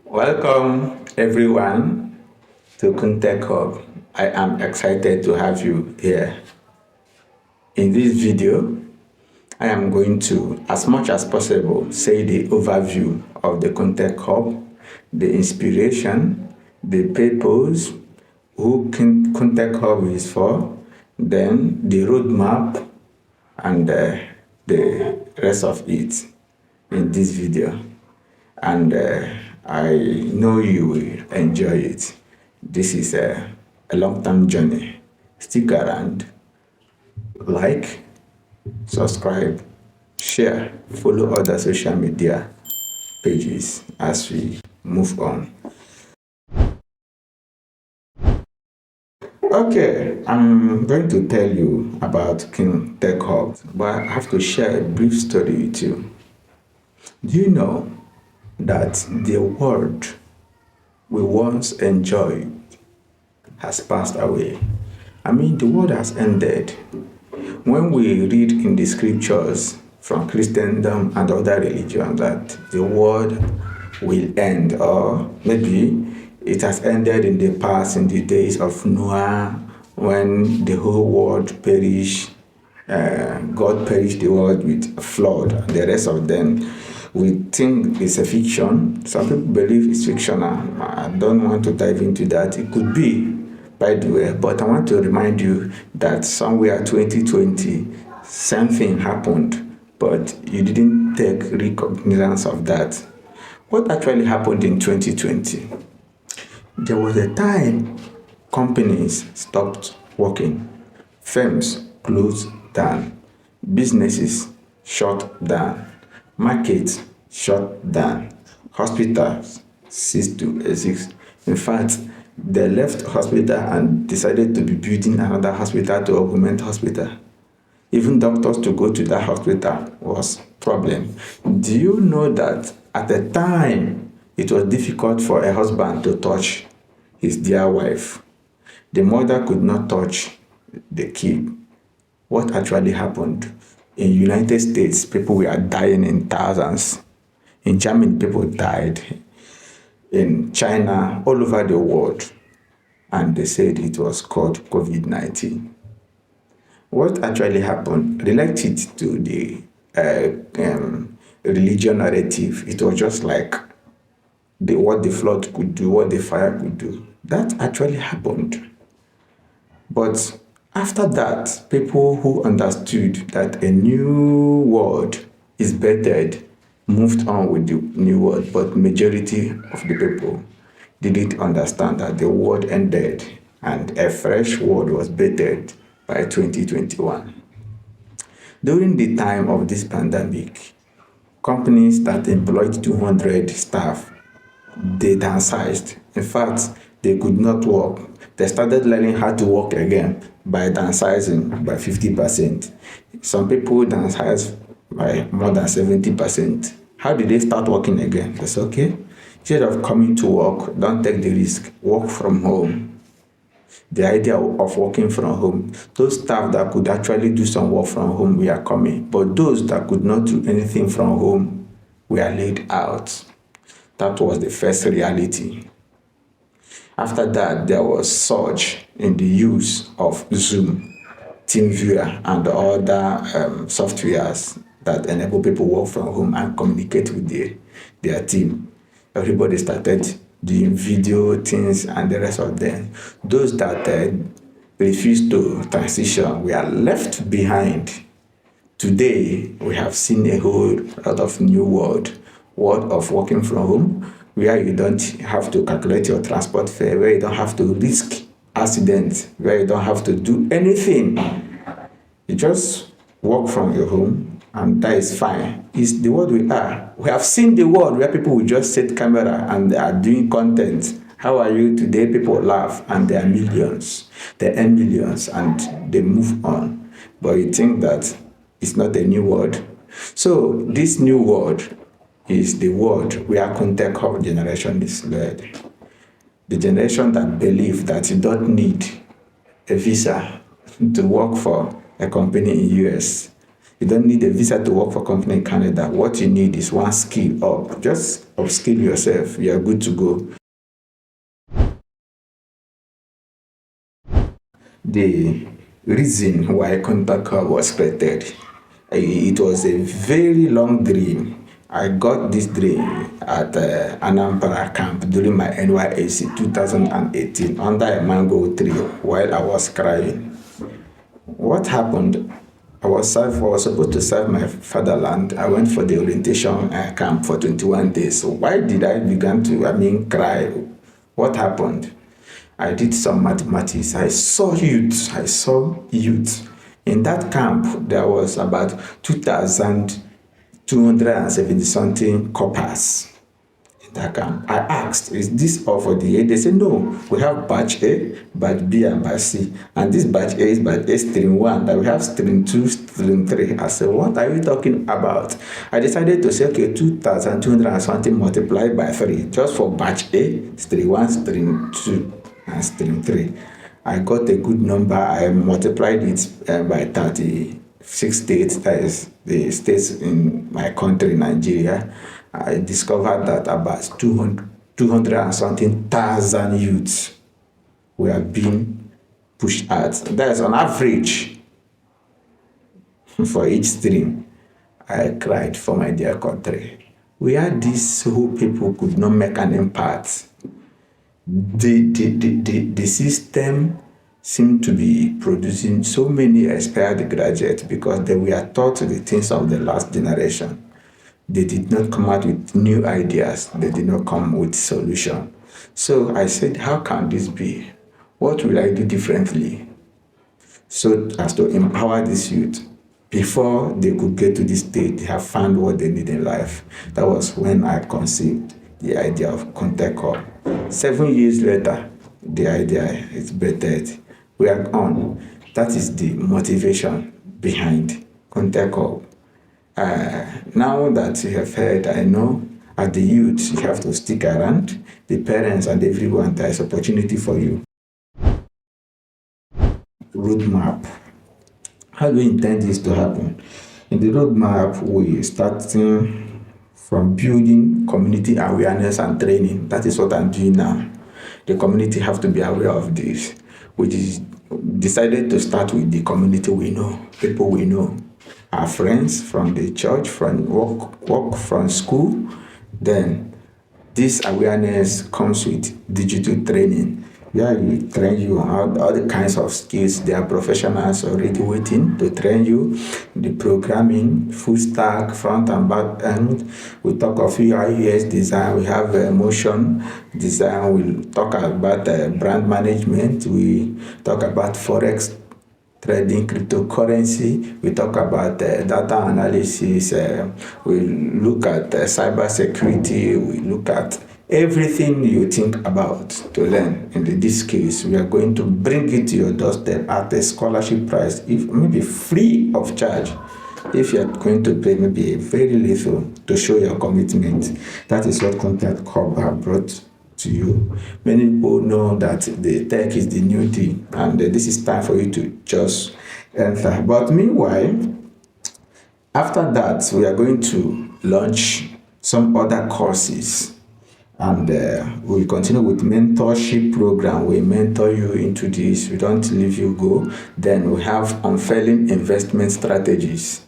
Welcome everyone to KunTechHub. I am excited to have you here. In this video, I am going to, as much as possible, say the overview of the KunTechHub, the inspiration, the purpose, who KunTechHub is for, then the roadmap, and the rest of it in this video. And I know you will enjoy it. This is a long-term journey. Stick around, like, subscribe, share, follow other social media pages as we move on. Okay, I'm going to tell you about KunTechHub, but I have to share a brief story with you. Do you know that the world we once enjoyed has passed away? I mean, the world has ended. When we read in the scriptures from Christendom and other religions that the world will end, or maybe it has ended in the past, in the days of Noah, when the whole world perished, God perished the world with a flood, and the rest of them. We think it's a fiction. Some people believe it's fictional. I don't want to dive into that. It could be, by the way, but I want to remind you that somewhere 2020, something happened, but you didn't take recognizance of that. What actually happened in 2020? There was a time companies stopped working, firms closed down, businesses shut down, markets shut down, hospitals ceased to exist. In fact, they left hospital and decided to be building another hospital to augment hospital. Even doctors to go to that hospital was problem. Do you know that at the time it was difficult for a husband to touch his dear wife? The mother could not touch the kid. What actually happened? In United States, people were dying in thousands. In Germany, people died. In China, all over the world. And they said it was called COVID-19. What actually happened? Related to the religion narrative, it was just like what the flood could do, what the fire could do. That actually happened. But after that, people who understood that a new world is bettered moved on with the new world, but majority of the people didn't understand that the world ended and a fresh world was bettered by 2021. During the time of this pandemic, companies that employed 200 staff, they downsized. In fact, they could not work. They started learning how to work again by downsizing by 50%. Some people downsized by more than 70%. How did they start working again? That's okay. Instead of coming to work, don't take the risk. Work from home. The idea of working from home, those staff that could actually do some work from home were coming, but those that could not do anything from home were laid out. That was the first reality. After that, there was surge in the use of Zoom, TeamViewer, and other softwares that enable people work from home and communicate with their team. Everybody started doing video things and the rest of them. Those that refused to transition were left behind. Today, we have seen a whole lot of new world of working from home, where you don't have to calculate your transport fare, where you don't have to risk accidents, where you don't have to do anything. You just work from your home, and that is fine. It's the world we are. We have seen the world where people will just set camera and they are doing content. How are you today? People laugh, and there are millions. They earn millions, and they move on. But you think that it's not a new world. So this new world is the world where KunTechHub generation is led. The generation that believe that you don't need a visa to work for a company in US. You don't need a visa to work for a company in Canada. What you need is one skill up. Just upskill yourself. You are good to go. The reason why KunTechHub was created, it was a very long dream. I got this dream at Anambra camp during my NYSC 2018 under a mango tree while I was crying. What happened? I was supposed to serve my fatherland. I went for the orientation camp for 21 days. So why did I begin to, cry? What happened? I did some mathematics. I saw youth. In that camp, there was about 2,270 something coppers in that camp. I asked, is this all for the year? They said, no, we have batch A, batch B, and batch C. And this batch A is batch A stream 1, that we have stream 2, stream 3. I said, what are you talking about? I decided to say, okay, 2,200 something multiplied by 3, just for batch A, stream 1, stream 2. And stream 3. I got a good number. I multiplied it by 36 states, that is the states in my country, Nigeria. I discovered that about 200 and something thousand youths were being pushed out. That is on average for each stream. I cried for my dear country. We had these who people could not make an impact. The system seemed to be producing so many expired graduates because they were taught the things of the last generation. They did not come out with new ideas. They did not come with solution. So I said, how can this be? What will I do differently so as to empower this youth? Before they could get to this state, they have found what they need in life. That was when I conceived the idea of KunTechHub. 7 years later, the idea is birthed. We are on. That is the motivation behind KunTechHub. Now that you have heard, I know as the youth, you have to stick around. The parents and everyone, there is opportunity for you. Roadmap. How do we intend this to happen? In the roadmap, we starting from building community awareness and training. That is what I'm doing now. The community have to be aware of this. We decided to start with the community we know, people we know, our friends from the church, from work from school. Then this awareness comes with digital training. Yeah, we train you on all the kinds of skills. There are professionals already waiting to train you. The programming, full stack, front and back end. We talk of UI/UX design. We have motion design. We talk about brand management. We talk about forex trading, cryptocurrency. We talk about data analysis. We look at cyber security. We look at everything you think about to learn in this case. We are going to bring it to your doorstep at a scholarship price, if maybe free of charge. If you are going to pay maybe very little to show your commitment, that is what KunTechHub have brought to you. Many people know that the tech is the new thing, and this is time for you to just enter. But meanwhile, after that, we are going to launch some other courses. And we'll continue with mentorship program. We mentor you into this. We don't leave you go. Then we have unfailing investment strategies.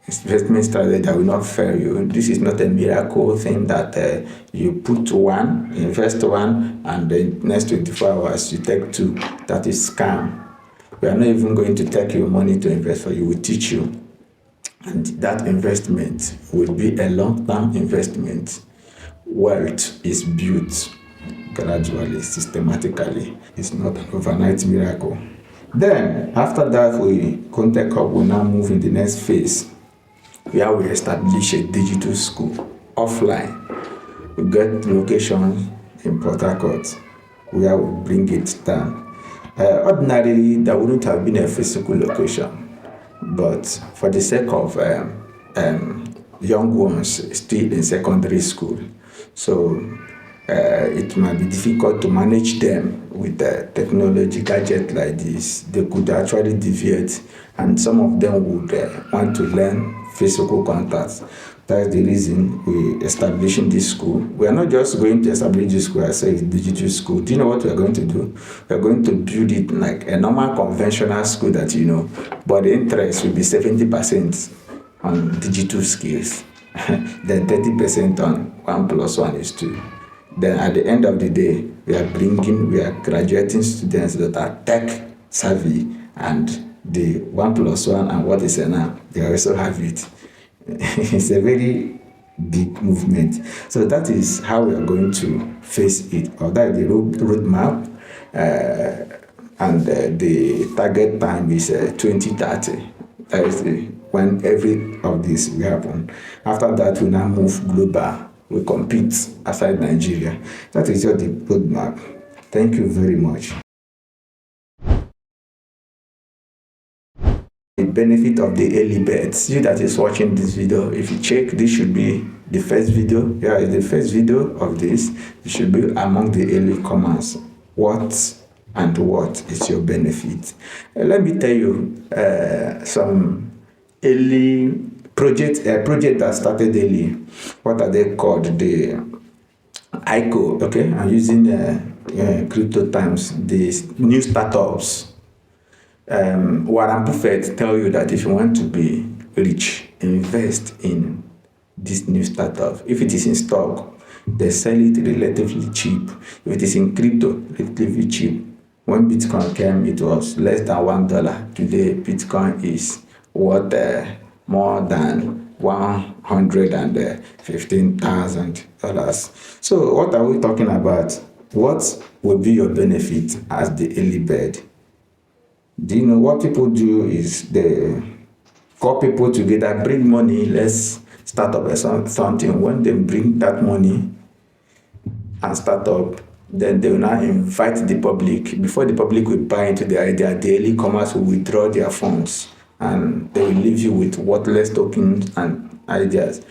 Investment strategy that will not fail you. This is not a miracle thing that you put one, invest one, and the next 24 hours you take two. That is scam. We are not even going to take your money to invest for you. We teach you. And that investment will be a long-term investment. Wealth is built gradually, systematically. It's not an overnight miracle. Then, after that, KunTechHub will now move in the next phase, where we establish a digital school offline. We get locations in Port Harcourt, where we bring it down. Ordinarily, there wouldn't have been a physical location, but for the sake of young ones still in secondary school, so it might be difficult to manage them with the technology gadget like this. They could actually deviate, and some of them would want to learn physical contacts. That's the reason we establishing this school. We are not just going to establish this school as a digital school. Do you know what we are going to do? We are going to build it like a normal conventional school that you know, but the interest will be 70% on digital skills, then 30% on 1+1 is 2. Then at the end of the day, we are graduating students that are tech savvy, and the 1+1 and what is now, they also have it. It's a very big movement. So that is how we are going to face it. Or that is the roadmap, and the target time is 2030. That is when every of this will happen. After that, we now move global. We compete outside Nigeria. That is just the roadmap. Thank you very much. The benefit of the early birds. You that is watching this video, if you check, this should be the first video. Yeah, it's the first video of this. It should be among the early comers. What is your benefit? Let me tell you some early project that started early. What are they called? The ICO. Okay, I'm using crypto terms. The new startups. Warren Buffett tell you that if you want to be rich, invest in this new startup. If it is in stock, they sell it relatively cheap. If it is in crypto, relatively cheap. When Bitcoin came, it was less than $1. Today, Bitcoin is worth more than $115,000. So, what are we talking about? What will be your benefit as the early bird? Do you know what people do is they call people together, bring money, let's start up something. When they bring that money and start up, then they will now invite the public. Before the public will buy into the idea, the early comers will withdraw their funds and they will leave you with worthless tokens and ideas.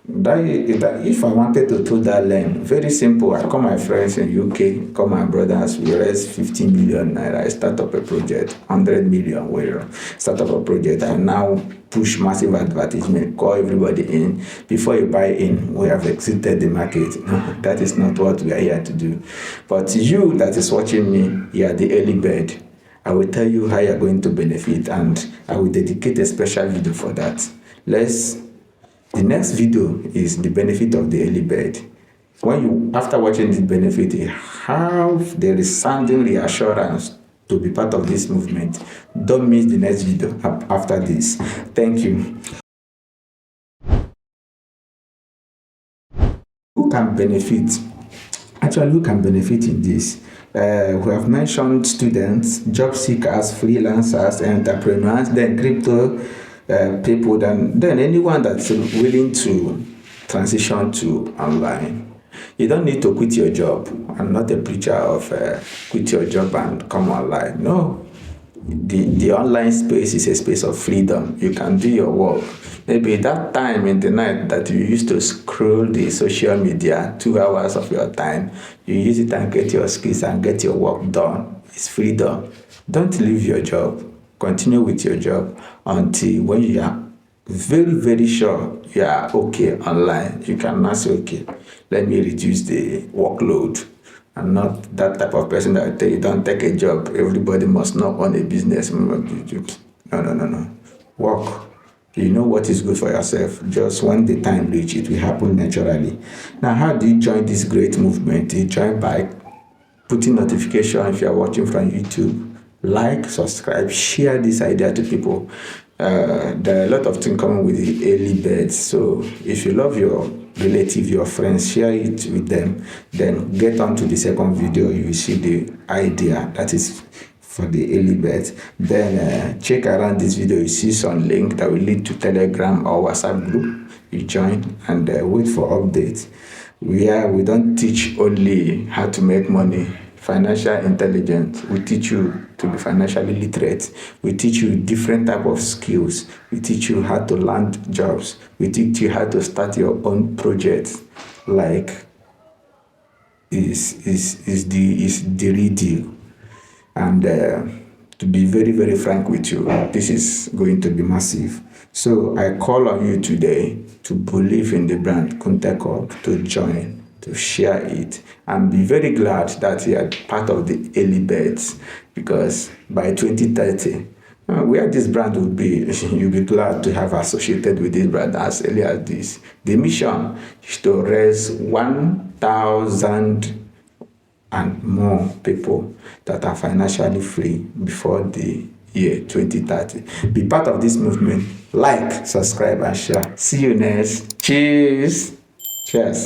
That if I wanted to do that line, very simple. I call my friends in UK, call my brothers, we raise 50 million naira. I start up a project, 100 million, we start up a project. I now push massive advertisement, call everybody in. Before you buy in, we have exited the market. No, that is not what we are here to do. But you that is watching me, you are the early bird. I will tell you how you are going to benefit, and I will dedicate a special video for that. The next video is the benefit of the early bird. When you, after watching this benefit, you have the resounding reassurance to be part of this movement. Don't miss the next video after this. Thank you. Who can benefit? Actually, who can benefit in this? We have mentioned students, job seekers, freelancers, entrepreneurs, then crypto people, then anyone that's willing to transition to online. You don't need to quit your job. I'm not a preacher of quit your job and come online. No. The online space is a space of freedom. You can do your work. Maybe that time in the night that you used to scroll the social media, 2 hours of your time, you use it and get your skills and get your work done. It's freedom. Don't leave your job. Continue with your job until when you are very, very sure you are okay online. You can now say, okay, let me reduce the workload. I'm not that type of person that will tell you don't take a job. Everybody must not own a business. No. Work. You know what is good for yourself. Just when the time reach, it will happen naturally. Now, how do you join this great movement? You join by putting notification if you are watching from YouTube. Like, subscribe, share this idea to people. There are a lot of things coming with the early birds. So if you love your relative, your friends, share it with them. Then get on to the second video. You will see the idea that is for the early birds. Then check around this video. You see some link that will lead to Telegram or WhatsApp group. You join and wait for updates. We don't teach only how to make money. Financial intelligence. We teach you to be financially literate. We teach you different type of skills. We teach you how to land jobs. We teach you how to start your own projects, like is the real deal. And to be very, very frank with you, this is going to be massive. So I call on you today to believe in the brand KunTechHub, to join, to share it, and be very glad that you are part of the early birds, because by 2030, where this brand will be, you'll be glad to have associated with this brand as early as this. The mission is to raise 1,000 and more people that are financially free before the year 2030. Be part of this movement. Like, subscribe, and share. See you next. Cheers. Cheers.